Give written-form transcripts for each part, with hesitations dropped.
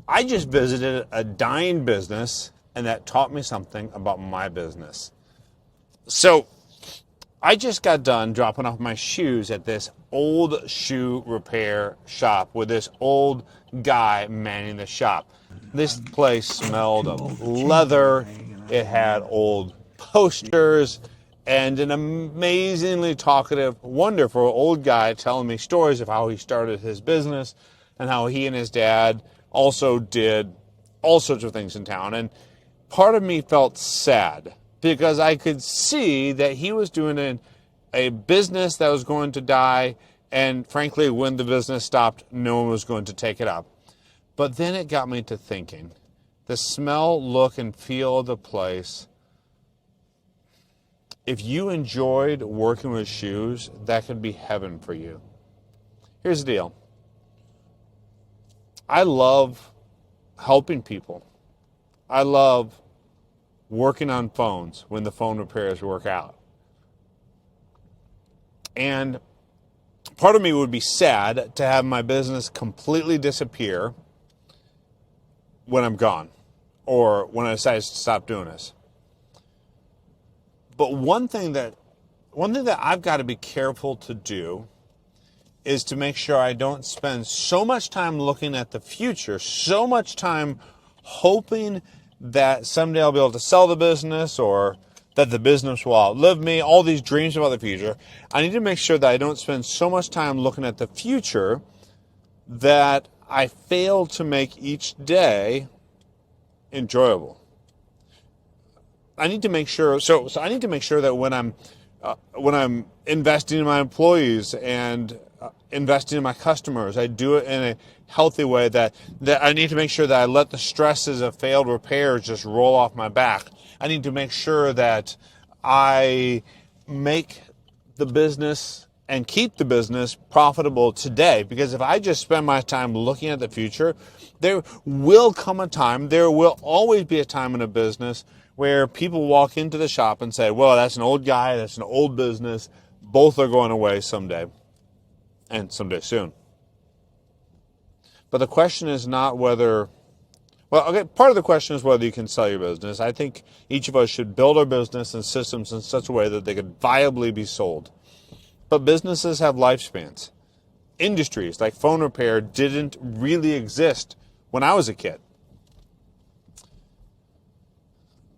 I just visited a dying business, and that taught me something about my business. So I just got done dropping off my shoes at this old shoe repair shop with this old guy manning the shop. This place smelled of leather. It had old posters and an amazingly talkative, wonderful old guy telling me stories of how he started his business and how he and his dad also did all sorts of things in town. And part of me felt sad because I could see that he was doing a business that was going to die, and frankly, when the business stopped, no one was going to take it up. But then it got me to thinking, the smell, look, and feel of the place. If you enjoyed working with shoes, that could be heaven for you. Here's the deal. I love helping people. I love working on phones when the phone repairs work out. And part of me would be sad to have my business completely disappear when I'm gone or when I decide to stop doing this. But one thing that I've got to be careful to do is to make sure I don't spend so much time looking at the future, so much time hoping that someday I'll be able to sell the business or that the business will outlive me, all these dreams about the future. I need to make sure that I don't spend so much time looking at the future that I fail to make each day enjoyable. I need to make sure. So I need to make sure that when I'm investing in my employees and investing in my customers, I do it in a healthy way. That I need to make sure that I let the stresses of failed repairs just roll off my back. I need to make sure that I make the business and keep the business profitable today. Because if I just spend my time looking at the future, there will come a time, there will always be a time in a business where people walk into the shop and say, well, that's an old guy, that's an old business. Both are going away someday, and someday soon. But the question is not whether, well, okay, part of the question is whether you can sell your business. I think each of us should build our business and systems in such a way that they could viably be sold. But businesses have lifespans. Industries like phone repair didn't really exist when I was a kid.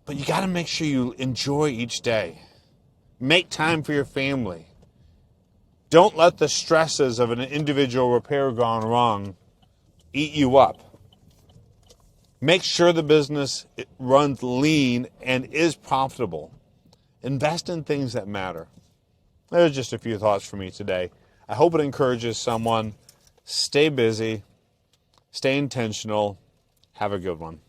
But you got to make sure you enjoy each day. Make time for your family. Don't let the stresses of an individual repair gone wrong eat you up. Make sure the business runs lean and is profitable. Invest in things that matter. There's just a few thoughts for me today. I hope it encourages someone. Stay busy. Stay intentional. Have a good one.